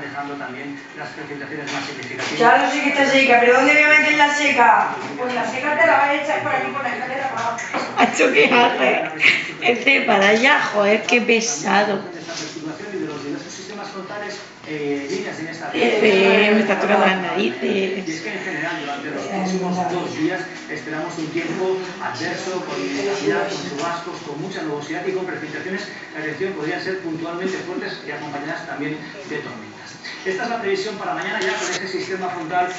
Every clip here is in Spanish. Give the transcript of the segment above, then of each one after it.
están dejando también las precipitaciones más significativas. Ya lo sé que está seca, pero ¿dónde voy a meter la seca? Pues la seca te la vas a echar por aquí por la escalera para abajo. ¿Eso qué hace? Este para allá, joder, qué pesado. Líneas en esta me está tocando las narices. Y es que en general durante los próximos 2 días esperamos un tiempo adverso, con inestabilidad, con chubascos, con mucha nubosidad y con precipitaciones que, atención, podrían ser puntualmente fuertes y acompañadas también de tormentas. Esta es la previsión para mañana ya con este sistema frontal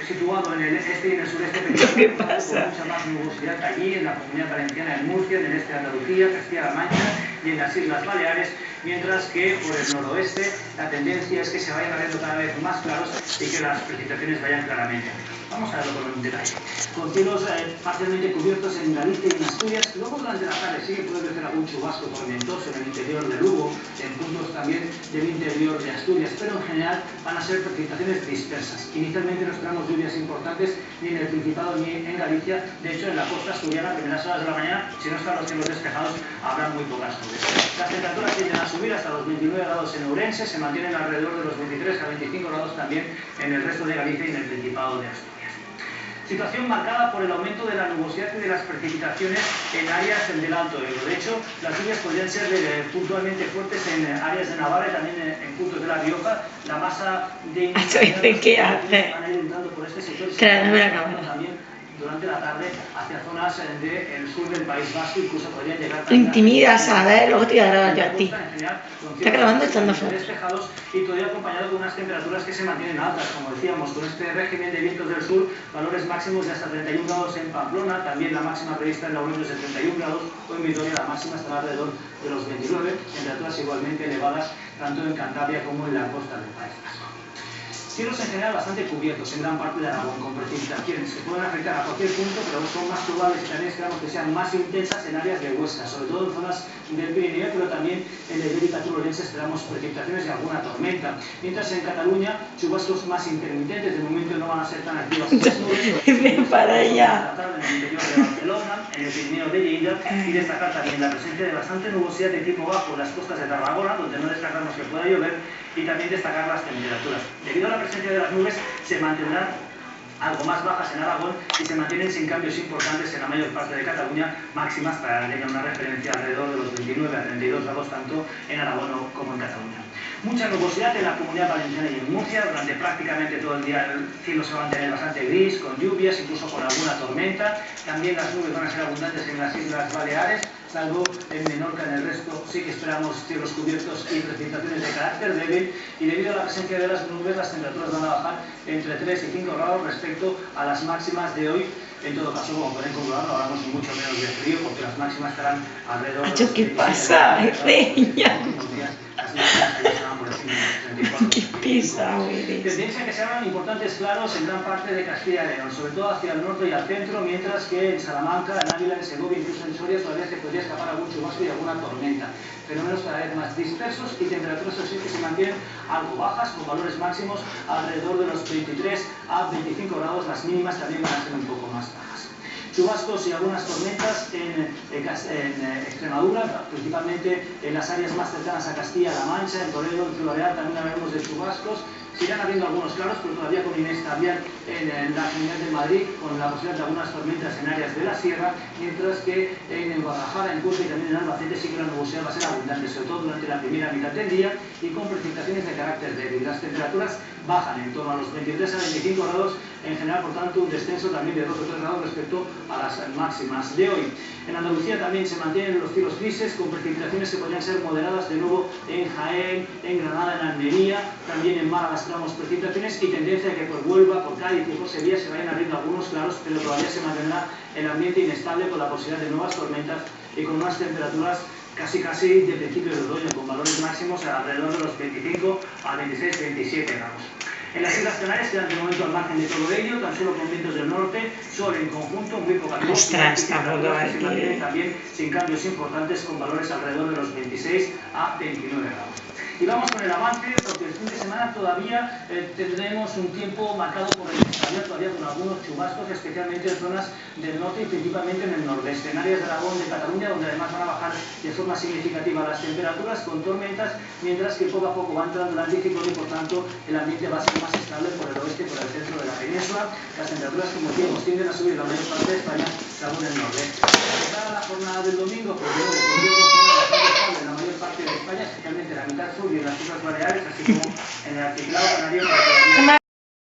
situado en el este y en el sureste, ¿Qué pasa? con mucha más nubosidad allí en la Comunidad Valenciana, en Murcia, en el este de Andalucía, Castilla-La Mancha y en las Islas Baleares, mientras que por el noroeste la tendencia es que se vayan abriendo cada vez más claros y que las precipitaciones vayan claramente. Vamos a verlo con un detalle. Con cielos parcialmente cubiertos en Galicia y en Asturias, luego durante la tarde sí que puede crecer algún chubasco tormentoso en el interior de Lugo, en puntos también del interior de Asturias, pero en general van a ser precipitaciones dispersas. Inicialmente no esperamos lluvias importantes ni en el Principado ni en Galicia. De hecho, en la costa asturiana, a primeras horas de la mañana, si no están los cielos despejados, habrá muy pocas nubes. Las temperaturas tienden a subir hasta los 29 grados en Ourense, se mantienen alrededor de los 23 a 25 grados también en el resto de Galicia y en el Principado de Asturias. Situación marcada por el aumento de la nubosidad y de las precipitaciones en áreas del Alto Ebro. De hecho, las lluvias podrían ser puntualmente fuertes en áreas de Navarra y también en puntos de La Rioja. La masa de inestabilidad ¿qué hace? van a ir entrando por este sector y también durante la tarde hacia zonas del sur del País Vasco, incluso podrían llegar Te intimidas, a ver, luego te voy a grabar yo a ti. Está grabando echando fotos. Despejados y todavía acompañado con unas temperaturas que se mantienen altas, como decíamos, con este régimen de vientos del sur, valores máximos de hasta 31 grados en Pamplona, también la máxima prevista en Logroño es de 31 grados, o en Vitoria la máxima estará alrededor de los 29, temperaturas igualmente elevadas tanto en Cantabria como en la costa del País Vasco. Cielos en general bastante cubiertos en gran parte de Aragón, con precipitaciones que pueden afectar a cualquier punto, pero son más probables y también esperamos que sean más intensas en áreas de Huesca, sobre todo en zonas del Pirineo, pero también en la Ibérica Turolense esperamos precipitaciones y alguna tormenta. Mientras en Cataluña, chubascos más intermitentes, de momento no van a ser tan activas las nubes. Ven para allá. En el interior de Barcelona, en el Pirineo de Lleida, y destacar también la presencia de bastante nubosidad de tipo bajo en las costas de Tarragona, donde no descartamos que pueda llover, y también destacar las temperaturas. Debido a la presencia de las nubes, se mantendrán algo más bajas en Aragón y se mantienen sin cambios importantes en la mayor parte de Cataluña, máximas para que haya una referencia alrededor de los 29 a 32 grados tanto en Aragón como en Cataluña. Mucha nubosidad en la Comunidad Valenciana y en Murcia. Durante prácticamente todo el día el cielo se va a mantener bastante gris, con lluvias, incluso con alguna tormenta. También las nubes van a ser abundantes en las Islas Baleares, salvo en Menorca. En el resto sí que esperamos cielos cubiertos y precipitaciones de carácter débil, y debido a la presencia de las nubes las temperaturas van a bajar entre 3 y 5 grados respecto a las máximas de hoy. En todo caso, como pueden comprobar, hablamos mucho menos de frío porque las máximas estarán alrededor de los ¿Qué pasa? Reña. Qué pesado eres. Tendencia que se abran importantes claros en gran parte de Castilla y León, sobre todo hacia el norte y al centro, mientras que en Salamanca, en Ávila, en Segovia, incluso en Soria todavía se podría escapar algún chubasco y alguna tormenta. Fenómenos cada vez más dispersos y temperaturas que se mantienen algo bajas, con valores máximos alrededor de los 23 a 25 grados, las mínimas también van a ser un poco más bajas. Chubascos y algunas tormentas en Extremadura, principalmente en las áreas más cercanas a Castilla-La Mancha, en Toledo, en Ciudad Real también hablaremos de chubascos. Sigan habiendo algunos claros, pero todavía con inestabilidad en la Comunidad de Madrid, con la posibilidad de algunas tormentas en áreas de la sierra, mientras que en Guadalajara, en Cuenca y también en Albacete sí que la nubosidad va a ser abundante, sobre todo durante la primera mitad del día y con precipitaciones de carácter débil. Las temperaturas bajan en torno a los 23 a 25 grados, en general, por tanto, un descenso también de 2 o 3 grados respecto a las máximas de hoy. En Andalucía también se mantienen los cielos grises, con precipitaciones que podrían ser moderadas de nuevo en Jaén, en Granada, en Almería, también en Málaga esperamos precipitaciones y tendencia a que por Huelva, por Cádiz y por Sevilla se vayan abriendo algunos claros, pero todavía se mantendrá el ambiente inestable con la posibilidad de nuevas tormentas y con unas temperaturas casi de principio de otoño, con valores máximos alrededor de los 25 a 26, 27 grados. En las Islas Canarias quedan de momento al margen de todo ello, tan solo con vientos del norte, sol en conjunto, muy poca lluvia, y también sin cambios importantes, con valores alrededor de los 26 a 29 grados. Y vamos con el avance, porque el fin de semana semana todavía tendremos un tiempo marcado por el estabilidad, todavía con algunos chubascos, especialmente en zonas del norte y principalmente en el nordeste, en áreas de Aragón, de Cataluña, donde además van a bajar de forma significativa las temperaturas con tormentas, mientras que poco a poco va entrando el anticiclón y por tanto el ambiente va a ser más estable por el oeste, por el centro de la península. Las temperaturas, como decíamos, tienden a subir en la mayor parte de España, salvo en el nordeste. De cara a la jornada del domingo, pues luego bastante estable en la mayor parte de España, especialmente en la mitad sur y en las Islas Baleares, así como en el archipiélago canario.